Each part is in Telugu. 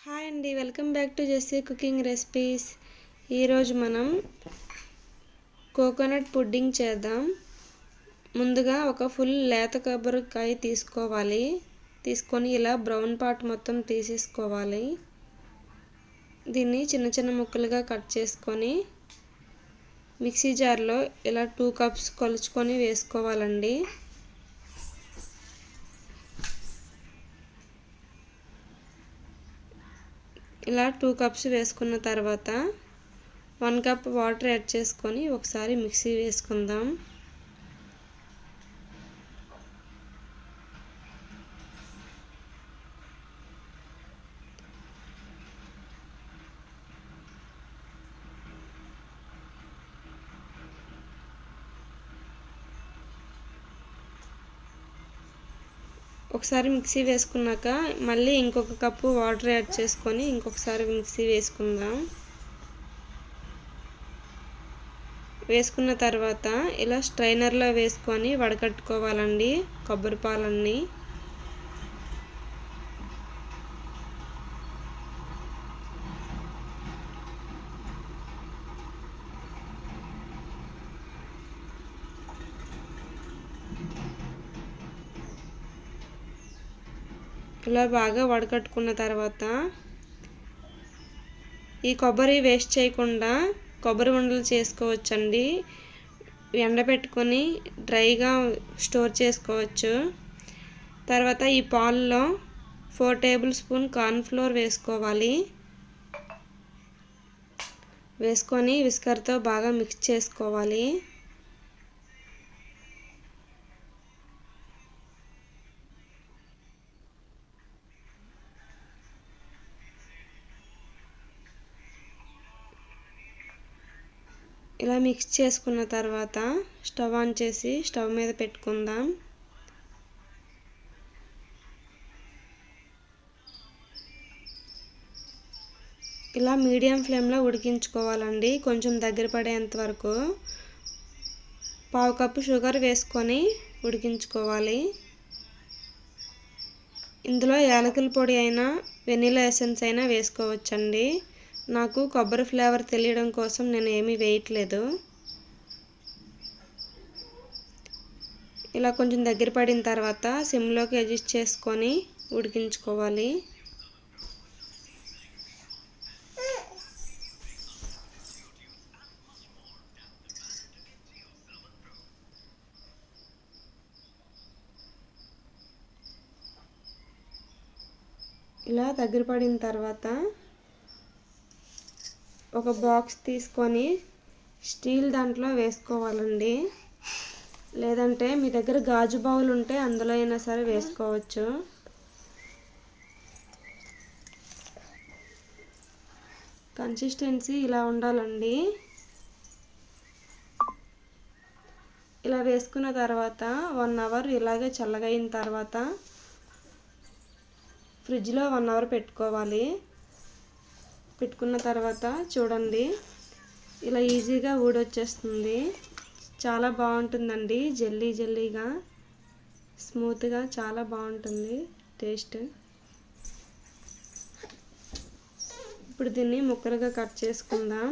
హాయ్ అండి, welcome back to Jessie cooking recipes. ఈరోజు మనం కోకోనట్ పుడ్డింగ్ చేద్దాం. ముందుగా ఒక ఫుల్ లేత కొబ్బరికాయ తీసుకొని ఇలా బ్రౌన్ పార్ట్ మొత్తం తీసేసుకోవాలి. దీన్ని చిన్న చిన్న ముక్కలుగా కట్ చేసుకొని మిక్సీ జార్లో ఇలా 2 కప్స్ కొలుచుకొని వేసుకోవాలండి. ఇలా 2 కప్స్ వేసుకున్న తర్వాత 1 కప్ వాటర్ యాడ్ చేసుకొని ఒకసారి మిక్సీ వేసుకుందాం. ఒకసారి మిక్సీ వేసుకున్నాక మళ్ళీ ఇంకొక కప్పు వాటర్ యాడ్ చేసుకొని ఇంకొకసారి మిక్సీ వేసుకుందాం. వేసుకున్న తర్వాత ఇలా స్ట్రైనర్లో వేసుకొని వడకట్టుకోవాలండి కొబ్బరి పాలన్నీ. ఇలా బాగా వడకట్టుకున్న తర్వాత ఈ కొబ్బరి వేస్ట్ చేయకుండా కొబ్బరి ఉండలు చేసుకోవచ్చండి. ఎండబెట్టుకొని డ్రైగా స్టోర్ చేసుకోవచ్చు. తర్వాత ఈ పాలలో 4 టేబుల్ స్పూన్ కార్న్ ఫ్లోర్ వేసుకోవాలి. వేసుకొని విస్కర్తో బాగా మిక్స్ చేసుకోవాలి. ఇలా మిక్స్ చేసుకున్న తర్వాత స్టవ్ ఆన్ చేసి స్టవ్ మీద పెట్టుకుందాం. ఇలా మీడియం ఫ్లేమ్లో ఉడికించుకోవాలండి, కొంచెం దగ్గర పడేంత వరకు. 1/2 కప్పు షుగర్ వేసుకొని ఉడికించుకోవాలి. ఇందులో యాలకుల పొడి అయినా వెనిలా ఎసెన్స్ అయినా వేసుకోవచ్చండి. నాకు కొబ్బరి ఫ్లేవర్ తెలియడం కోసం నేను ఏమీ వేయట్లేదు. ఇలా కొంచెం దగ్గర పడిన తర్వాత సిమ్లోకి అడ్జస్ట్ చేసుకొని ఉడికించుకోవాలి. ఇలా దగ్గర పడిన తర్వాత ఒక బాక్స్ తీసుకొని స్టీల్ దాంట్లో వేసుకోవాలండి. లేదంటే మీ దగ్గర గాజు బౌల్ ఉంటే అందులో అయినా సరే వేసుకోవచ్చు. కన్సిస్టెన్సీ ఇలా ఉండాలండి. ఇలా వేసుకున్న తర్వాత 1 అవర్ ఇలాగే చల్లగైన తర్వాత ఫ్రిడ్జ్లో 1 అవర్ పెట్టుకోవాలి. పెట్టుకున్న తర్వాత చూడండి ఇలా ఈజీగా ఊడొచ్చేస్తుంది. చాలా బాగుంటుందండి, జెల్లీ జెల్లీగా స్మూత్గా చాలా బాగుంటుంది టేస్ట్. ఇప్పుడు దీన్ని ముక్కలుగా కట్ చేసుకుందాం.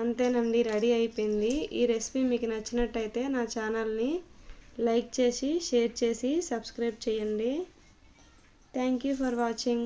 అంతేనండి, రెడీ అయిపోయింది. ఈ రెసిపీ మీకు నచ్చినట్టయితే నా ఛానల్ని లైక్ చేసి షేర్ చేసి సబ్స్క్రైబ్ చేయండి. Thank you for watching.